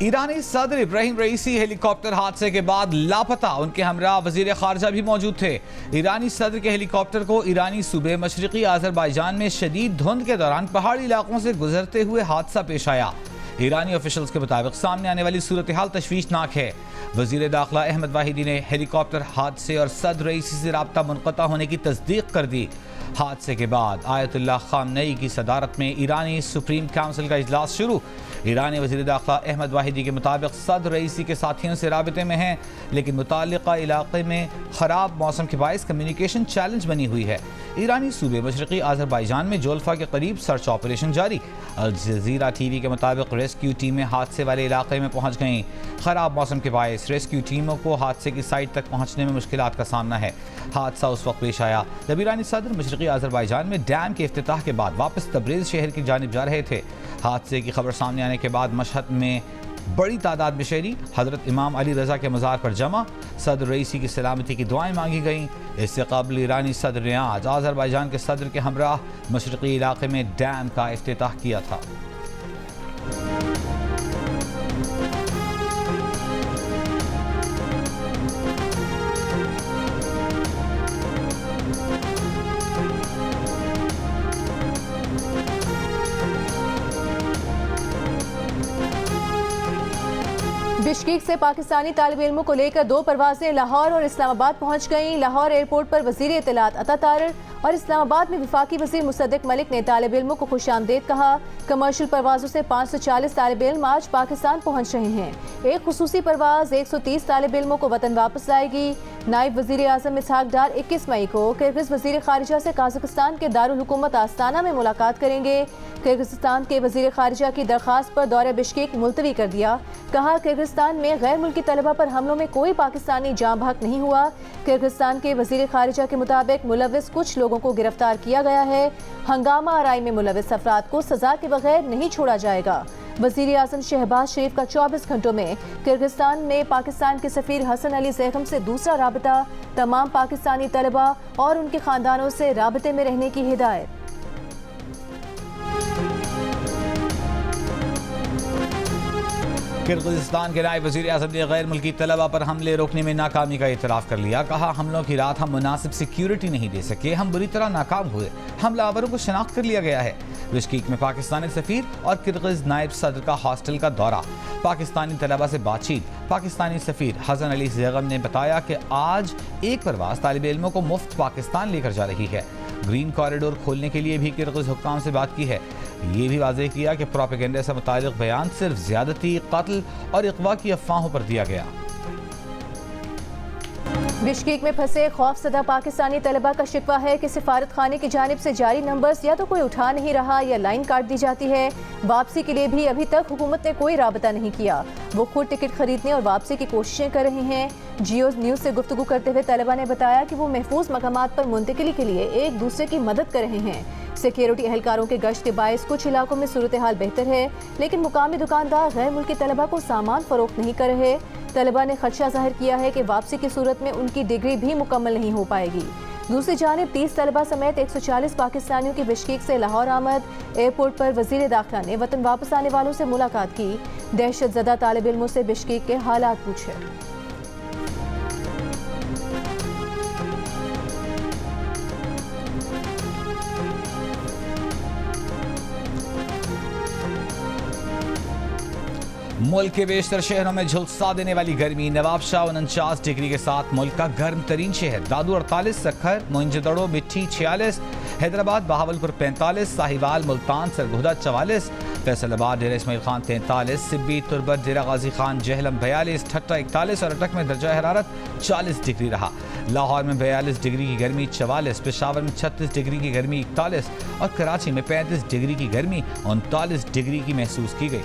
ईरानी सदर इब्राहिम रईसी हेलीकॉप्टर हादसे के बाद लापता। उनके हमरा वजीर खारजा भी मौजूद थे। ईरानी सदर के हेलीकॉप्टर को ईरानी सूबे मशरकी आज़रबाईजान में शदीद धुंध के दौरान पहाड़ी इलाकों से गुजरते हुए हादसा पेश आया। ईरानी ऑफिशियल्स के मुताबिक सामने आने वाली सूरत हाल तशवीशनाक है। वजीर दाखिला अहमद वाहिदी ने हेलीकॉप्टर हादसे और सदर रईसी से राब्ता मुनक़ता होने की तस्दीक कर दी। हादसे के बाद आयतुल्लाह खामनेई की सदारत में ईरानी सुप्रीम काउंसिल का इजलास शुरू। ईरानी वज़ीर दाखिला अहमद वाहिदी के मुताबिक सदर रईसी के साथियों से राबिते में हैं, लेकिन मुताल्लिक़ा इलाक़े में ख़राब मौसम के बायस कम्युनिकेशन चैलेंज बनी हुई है। ईरानी सूबे मशरक़ी आज़रबाईजान में जोल्फा के करीब सर्च ऑपरेशन जारी। अल जज़ीरा टीवी के मुताबिक रेस्क्यू टीमें हादसे वाले इलाके में पहुँच गईं। ख़राब मौसम के बायस रेस्क्यू टीमों को हादसे की साइट तक पहुँचने में मुश्किलात का सामना है। हादसा उस वक्त पेश आया जब ईरानी सदर मशरक़ी आज़रबाईजान में डैम के इफ्तिताह के बाद वापस तब्रेज़ शहर की जानिब जा रहे थे। हादसे की खबर सामने आने के बाद मशहद में बड़ी तादाद में शहरी हज़रत इमाम अली रज़ा के मज़ार पर जमा। सदर रईसी की सलामती की दुआएं मांगी गईं। इससे कबल ईरानी सदर ने आज आज़रबाईजान के सदर के हमराह मशरक़ी इलाके में डैम का इफ्तिताह किया था। बिश्केक से पाकिस्तानी तालिब इल्मों को लेकर 2 परवाजें लाहौर और इस्लामाबाद पहुंच गईं। लाहौर एयरपोर्ट पर वजीर इत्तलात अता तारर और इस्लामाबाद में वफाकी वजीर मुसद्दिक मलिक ने तालिब इल्मों को खुशामदीद कहा। कमर्शियल परवाजों से 540 तालिब इल्म आज पाकिस्तान पहुंच रहे हैं। एक खुसूसी परवाज 130 तालिब इल्मों को वतन वापस लाएगी। नायब वजीर आज़म इसहाक डार 21 मई को किर्गिज़ वजीर खारिजा से काज़ाकिस्तान के दारुल हुकूमत आस्ताना में मुलाकात करेंगे। किर्गिस्तान के वजीर खारिजा की दरख्वास्त पर दौरे बिश्केक मुलतवी कर दिया। कहा किर्गिस्तान में गैर मुल्की तलबा पर हमलों में कोई पाकिस्तानी जाँ बहक नहीं हुआ। किर्गिस्तान के वजीर खारिजा के मुताबिक मुलविस कुछ लोगों को गिरफ्तार किया गया है। हंगामा आराई में मुलविस अफराद को सजा के बगैर नहीं छोड़ा जाएगा। वजीर आज़म शहबाज शरीफ का 24 घंटों में किर्गिस्तान में पाकिस्तान के सफीर हसन अली ज़ैगम से दूसरा राबता। तमाम पाकिस्तानी तलबा और उनके खानदानों से राबते में रहने की हिदायत। किर्गिज़स्तान के नायब वज़ीर आज़म ने गैर मुल्की तलबा पर हमले रोकने में नाकामी का इतराफ़ कर लिया। कहा हमलों की रात हम मुनासिब सिक्योरिटी नहीं दे सके, हम बुरी तरह नाकाम हुए। हमलावरों को शनाख्त कर लिया गया है। बिश्केक में पाकिस्तानी सफ़ीर और किर्गिज़ नायब सदर का हॉस्टल का दौरा। पाकिस्तानी तलबा से बातचीत। पाकिस्तानी सफ़ीर हसन अली ज़ैगम ने बताया कि आज एक परवाज़ तालिब इल्मों को मुफ्त पाकिस्तान लेकर जा रही है। ग्रीन कॉरिडोर खोलने के लिए भी किर्गिज़ हुक्काम से बात की है। ये भी वाज़ेह किया कि प्रोपेगेंडा से मुताल्लिक़ बयान सिर्फ ज़्यादती, कत्ल और इग़वा की अफ़वाहों पर दिया गया। बिश्केक में फंसे खौफज़दा पाकिस्तानी तलबा का शिकवा है कि सिफारत खाने की जानिब से जारी नंबर्स या तो कोई उठा नहीं रहा या लाइन काट दी जाती है। वापसी के लिए भी अभी तक हुकूमत ने कोई राबता नहीं किया। वो खुद टिकट खरीदने और वापसी की कोशिशें कर रहे हैं। जियो न्यूज़ से गुफ्तगू करते हुए तलबा ने बताया कि वो महफूज मकामात पर मुंतकिली के लिए एक दूसरे की मदद कर रहे हैं। सिक्योरिटी एहलकारों के गश्त के बायस कुछ इलाकों में सूरत हाल बेहतर है, लेकिन मुकामी दुकानदार गैर मुल्की तलबा को सामान फरोख्त नहीं कर रहे। तलबा ने खदशा जाहिर किया है कि वापसी की सूरत में उनकी डिग्री भी मुकम्मल नहीं हो पाएगी। दूसरी जानिब 30 तलबा समेत 140 पाकिस्तानियों की बिश्केक से लाहौर आमद। एयरपोर्ट पर वजीर दाखिला ने वतन वापस आने वालों से मुलाकात की। दहशत ज़दा तालिब इल्मों से बिश्केक के हालात पूछे। मुल्क के बेशतर शहरों में झुलसा देने वाली गर्मी। नवाबशाह 49 डिग्री के साथ मुल्क का गर्म तरीन शहर। दादू 48, सखर, मोइंजोदड़ो, मिट्टी 46, हैदराबाद, बहावलपुर 45, साहिवाल, मुल्तान, सरगोदा 44, फैसलाबाद, डेरा इस्माइल खान 43, सिब्बी, तुरबत, डेरा गाजी खान, जहलम 42, ठट्टा 41 और अटक में दर्जा हरारत 40 डिग्री रहा। लाहौर में 42 डिग्री की गर्मी 44, पेशावर में 36 डिग्री की गर्मी 41 और कराची में 35 डिग्री की गर्मी 39 डिग्री की महसूस की गई।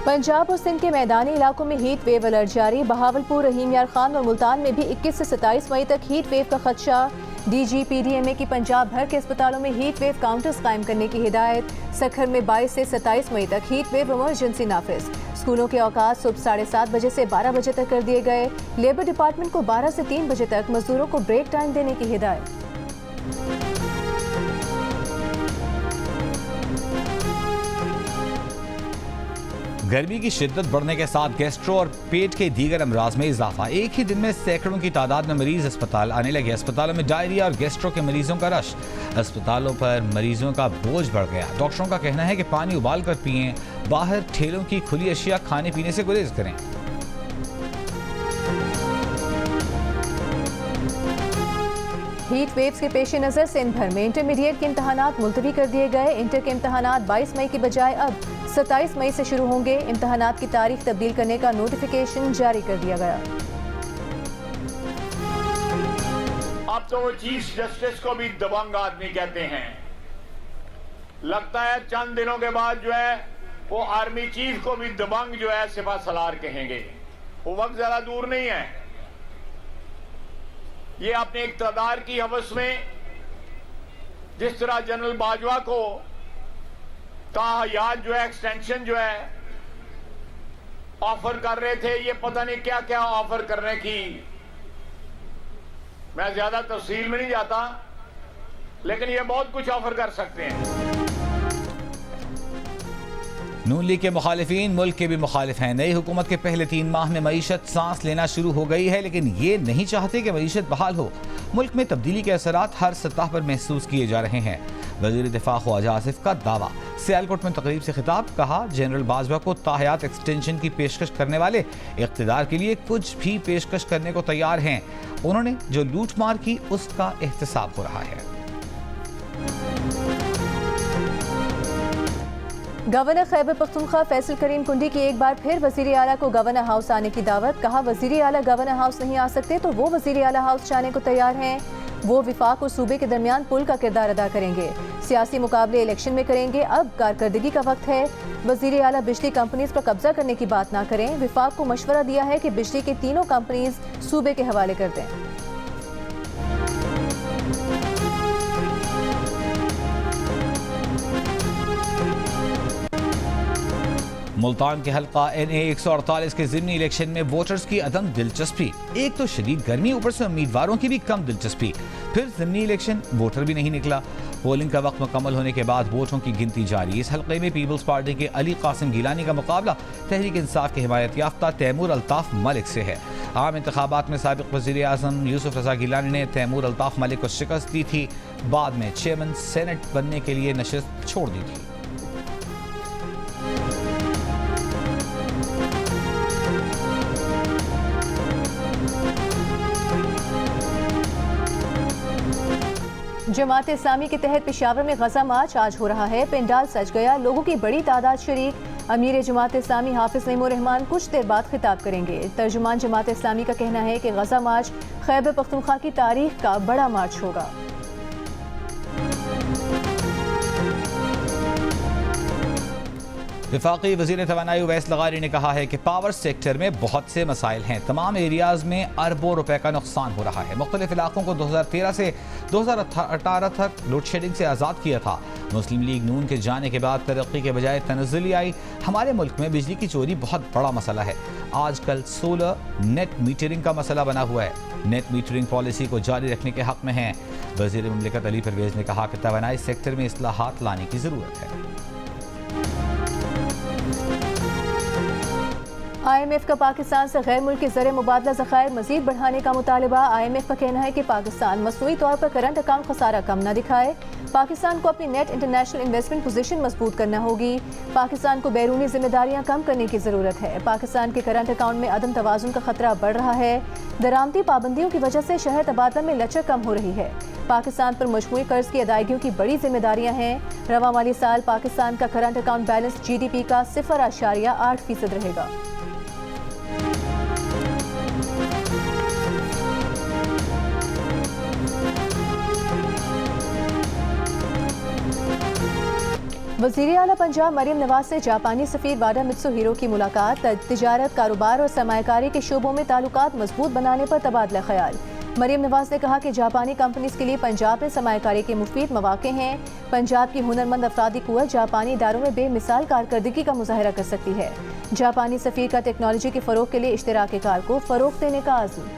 पंजाब और सिंध के मैदानी इलाकों में हीट वेव अलर्ट जारी। बहावलपुर, रहीम यार खान और मुल्तान में भी 21 से 27 मई तक हीट वेव का खदशा। DGPDMA की पंजाब भर के अस्पतालों में हीट वेव काउंटर्स कायम करने की हिदायत। सखर में 22 से 27 मई तक हीट वेव इमरजेंसी नाफिज। स्कूलों के औकात सुबह 7:30 बजे से 12 बजे तक कर दिए गए। लेबर डिपार्टमेंट को 12 से 3 बजे तक मजदूरों को ब्रेक टाइम देने की हिदायत। गर्मी की शिद्दत बढ़ने के साथ गैस्ट्रो और पेट के दीगर अमराज में इजाफा। एक ही दिन में सैकड़ों की तादाद में मरीज अस्पताल आने लगे। अस्पतालों में डायरिया और गैस्ट्रो के मरीजों का रश। अस्पतालों पर मरीजों का बोझ बढ़ गया। डॉक्टरों का कहना है कि पानी उबाल कर पिएं, बाहर ठेलों की खुली अशिया खाने पीने से गुरेज करें। हीट वेव्स के पेश नज़र सिंध भर में इंटरमीडिएट के इम्तहानात मुलतवी कर दिए गए। इंटर के इम्तहानात 22 मई की बजाय अब 27 मई से शुरू होंगे। इम्तहानात की तारीख तब्दील करने का नोटिफिकेशन जारी कर दिया गया। अब तो वो चीफ जस्टिस को भी दबंग आदमी कहते हैं। लगता है चंद दिनों के बाद जो है वो आर्मी चीफ को भी दबंग जो है सिपा सलार कहेंगे। वो वक्त जरा दूर नहीं है। ये अपने इक़्तिदार की हवस में जिस तरह जनरल बाजवा को ताहयात जो है एक्सटेंशन जो है ऑफर कर रहे थे, ये पता नहीं क्या क्या ऑफर करने की, मैं ज्यादा तफसील में नहीं जाता, लेकिन ये बहुत कुछ ऑफर कर सकते हैं। नून लीग के मुखालिफिन मुल्क के भी मुखालिफ हैं। नई हुकूमत के पहले 3 माह में मईशत सांस लेना शुरू हो गई है, लेकिन ये नहीं चाहते कि मईशत बहाल हो। मुल्क में तब्दीली के असरात हर सतह पर महसूस किए जा रहे हैं। वज़ीर दिफा ख्वाजा आसिफ का दावा। सियालकोट में तकरीब से खिताब। कहा, जनरल बाजवा को ताहयात एक्सटेंशन की पेशकश करने वाले इक़्तिदार के लिए कुछ भी पेशकश करने को तैयार हैं। उन्होंने जो लूट मार की उसका एहतसाब हो रहा है। गवर्नर खैबर पख्तूनख्वा फैसल करीम कुंडी की एक बार फिर वजीर आला को गवर्नर हाउस आने की दावत। कहा, वजीर आला गवर्नर हाउस नहीं आ सकते तो वो वजीर आला हाउस जाने को तैयार हैं। वो विफाक और सूबे के दरमियान पुल का किरदार अदा करेंगे। सियासी मुकाबले इलेक्शन में करेंगे, अब कारकर्दगी का वक्त है। वजीर आला बिजली कंपनीज पर कब्जा करने की बात ना करें। विफाक को मशवरा दिया है कि बिजली की तीनों कंपनीज सूबे के हवाले कर दें। मुल्तान के हल्का NA 148 के ज़िमनी इलेक्शन में वोटर्स की अदम दिलचस्पी। एक तो शदीद गर्मी, ऊपर से उम्मीदवारों की भी कम दिलचस्पी। फिर ज़िमनी इलेक्शन, वोटर भी नहीं निकला। पोलिंग का वक्त मुकम्मल होने के बाद वोटों की गिनती जारी। इस हल्के में पीपल्स पार्टी के अली कासिम गिलानी का मुकाबला तहरीक इंसाफ के हिमायत याफ्ता तैमूर अल्ताफ मलिक से है। आम इंतखाबात में साबिक वज़ीर आज़म यूसुफ रज़ा गिलानी ने तैमूर अल्ताफ मलिक को शिकस्त दी थी। बाद में चेयरमैन सेनेट बनने के लिए नशिस्त छोड़ दी थी। जमात इस्लामी के तहत पेशावर में गजा मार्च आज हो रहा है। पेंडाल सज गया, लोगों की बड़ी तादाद शरीक। अमीर जमात इस्लामी हाफिज नईमुर रहमान कुछ देर बाद खिताब करेंगे। तर्जुमान जमात इस्लामी का कहना है कि गजा मार्च खैबर पख्तूनख्वा की तारीख का बड़ा मार्च होगा। वफाकी वज़ीर तवानाई उवैस लगारी ने कहा है कि पावर सेक्टर में बहुत से मसाइल हैं। तमाम एरियाज़ में अरबों रुपए का नुकसान हो रहा है। मुख्तलिफ इलाकों को 2013 से 2018 तक लोड शेडिंग से आज़ाद किया था। मुस्लिम लीग नून के जाने के बाद तरक्की के बजाय तनज़्ज़ुली आई। हमारे मुल्क में बिजली की चोरी बहुत बड़ा मसला है। आजकल सोलर नेट मीटरिंग का मसला बना हुआ है। नेट मीटरिंग पॉलिसी को जारी रखने के हक़ में हैं। वज़ीर मुमलिकत अली परवेज़ ने कहा कि तवानाई सेक्टर में इस्लाहात लाने की ज़रूरत है। IMF का पाकिस्तान से गैर मुल्की ज़र मुबादला ज़खायर मज़ीद बढ़ाने का मुतालबा। IMF का कहना है कि पाकिस्तान मसनूई तौर पर करंट अकाउंट खसारा कम न दिखाए। पाकिस्तान को अपनी नेट इंटरनेशनल इन्वेस्टमेंट पोजीशन मजबूत करना होगी। पाकिस्तान को बैरूनी जिम्मेदारियां कम करने की ज़रूरत है। पाकिस्तान के करंट अकाउंट में अदम तवाज़ुन का खतरा बढ़ रहा है। दरामदी पाबंदियों की वजह से शहर तबादला में लचक कम हो रही है। पाकिस्तान पर मजमूई कर्ज की अदायगियों की बड़ी जिम्मेदारियां हैं। रवा माली साल पाकिस्तान का करंट अकाउंट बैलेंस GDP का 0.8% रहेगा। वज़ीर आला पंजाब मरियम नवाज से जापानी सफ़ीर वाडा मित्सुहिरो की मुलाकात। तिजारत, कारोबार और सरमायाकारी के शोबों में ताल्लुकात मजबूत बनाने पर तबादला ख्याल। मरियम नवाज ने कहा कि जापानी कंपनीज के लिए पंजाब में सरमायाकारी के मुफीद मौके हैं। पंजाब की हुनरमंद अफरादी कुव्वत जापानी इदारों में बेमिसाल कारकर्दगी का मुजाहरा कर सकती है। जापानी सफ़ीर का टेक्नोलॉजी के फ़रोग के लिए इश्तराक कार को फ़रोग देने का आज़म।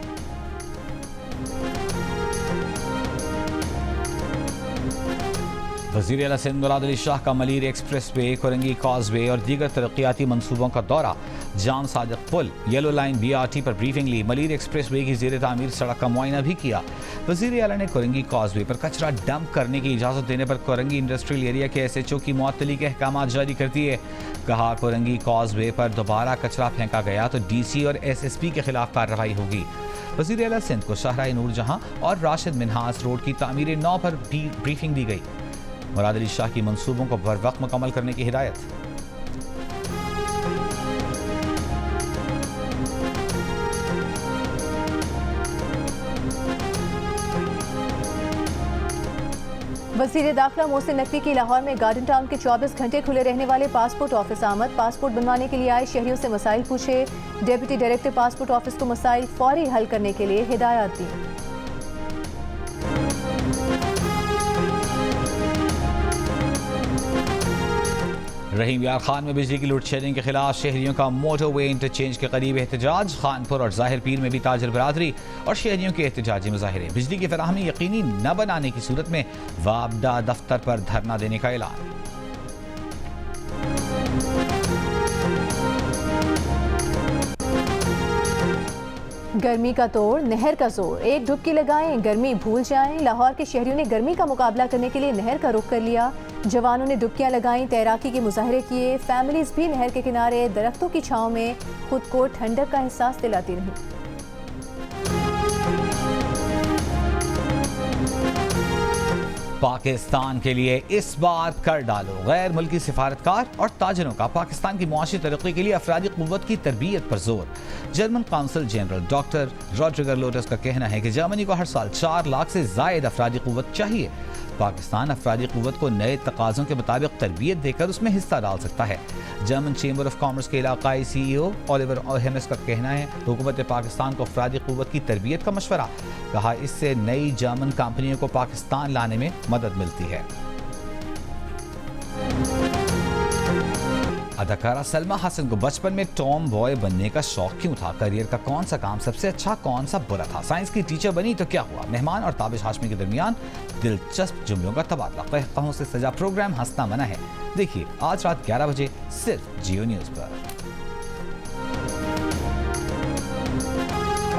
वज़ीर आला सिंध मुराद अली शाह का Malir express way, Korangi causeway और दीगर तरक्याती मनसूबों का दौरा। जाम सादिक पुल, येलो लाइन BRT पर ब्रीफिंग ली। मलीर एक्सप्रेस वे की ज़ेर तामीर सड़क का मुआयना भी किया। वज़ीर आला ने कोरंगी कॉजवे पर कचरा डंप करने की इजाज़त देने पर कोरंगी इंडस्ट्रियल एरिया के SHO की मुअत्तली के अहकाम जारी कर दिए। कहा कोरंगी कॉजवे पर दोबारा कचरा फेंका गया तो DC और SSP के खिलाफ कार्रवाई होगी। वज़ीर आला सिंध को शाहराह नूरजहां और राशिद मिन्हास रोड की तामीर 9 पर भी ब्रीफिंग दी गई। मुराद अली शाह की मंसूबों को बर वक्त मुकम्मल करने की हिदायत। वज़ीर दाखिला मोहसिन नकवी की लाहौर में गार्डन टाउन के 24 घंटे खुले रहने वाले पासपोर्ट ऑफिस आमद। पासपोर्ट बनवाने के लिए आए शहरियों से मसाइल पूछे। डेप्यूटी डायरेक्टर पासपोर्ट ऑफिस को मसाइल फौरी हल करने के लिए हिदायत दी। रहीम यार खान में बिजली की लोड शेडिंग के खिलाफ शहरियों का मोटरवे इंटरचेंज के करीब एहतजाज। खानपुर और ज़ाहिर पीर में भी ताजर बरादरी और शहरियों के एहतजाजी मुजाहिरे। बिजली की फराहमी यकीनी न बनाने की सूरत में वापडा दफ्तर पर धरना देने का ऐलान। गर्मी का तोड़, नहर का जोर, एक डुबकी लगाएं, गर्मी भूल जाएं। लाहौर के शहरियों ने गर्मी का मुकाबला करने के लिए नहर का रुख कर लिया। जवानों ने डुबकियां लगाईं, तैराकी के मुजाहरे किए। फैमिलीज भी नहर के किनारे दरख्तों की छांव में खुद को ठंडक का एहसास दिलाती रहीं। पाकिस्तान के लिए इस बार कर डालो। गैर मुल्की सिफारतकार और ताजरों का पाकिस्तान की मुआशी तरक्की के लिए अफरादी क़ुव्वत की तरबियत पर जोर। जर्मन काउंसिल जनरल डॉक्टर रॉड्रिगर लोटस का कहना है कि जर्मनी को हर साल 4 लाख से ज़ायद अफरादी क़ुव्वत चाहिए। पाकिस्तान अफरादी क़ुव्वत को नए तकाज़ों के मुताबिक तरबियत देकर उसमें हिस्सा डाल सकता है। जर्मन चेंबर ऑफ कॉमर्स के इलाकाई CEO ओलिवर हेमिस का कहना है हुकूमत पाकिस्तान को अफरादी क़ुव्वत की तरबियत का मशवरा। कहा इससे नई जर्मन कंपनियों को पाकिस्तान लाने में मदद मिलती है। अदाकारा सलमा हसन को बचपन में टॉम बॉय बनने का शौक क्यों था? करियर का कौन सा काम सबसे अच्छा, कौन सा बुरा था? साइंस की टीचर बनी तो क्या हुआ? मेहमान और ताबिश हाशमी के दरमियान दिलचस्प जुमलों का तबादला। कहकहों से सजा प्रोग्राम हंसना मना है। देखिए आज रात 11 बजे सिर्फ जियो न्यूज़ पर।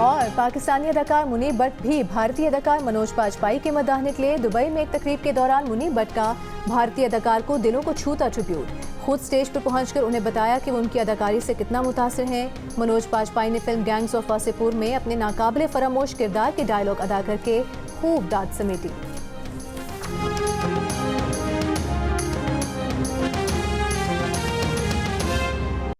और पाकिस्तानी अदाकार मुनीब भट्ट भी भारतीय अदाकार मनोज बाजपेयी के मद्दाह निकले। दुबई में एक तकरीब के दौरान मुनीब भट्ट का भारतीय अदाकार को दिलों को छूता ट्रिब्यूट। खुद स्टेज पर पहुंचकर उन्हें बताया कि वो उनकी अदाकारी से कितना मुतासिर हैं। मनोज बाजपेयी ने फिल्म गैंग्स ऑफ वासेपुर में अपने नाकाबिले फरामोश किरदार के डायलॉग अदा करके खूब दाद समेटी।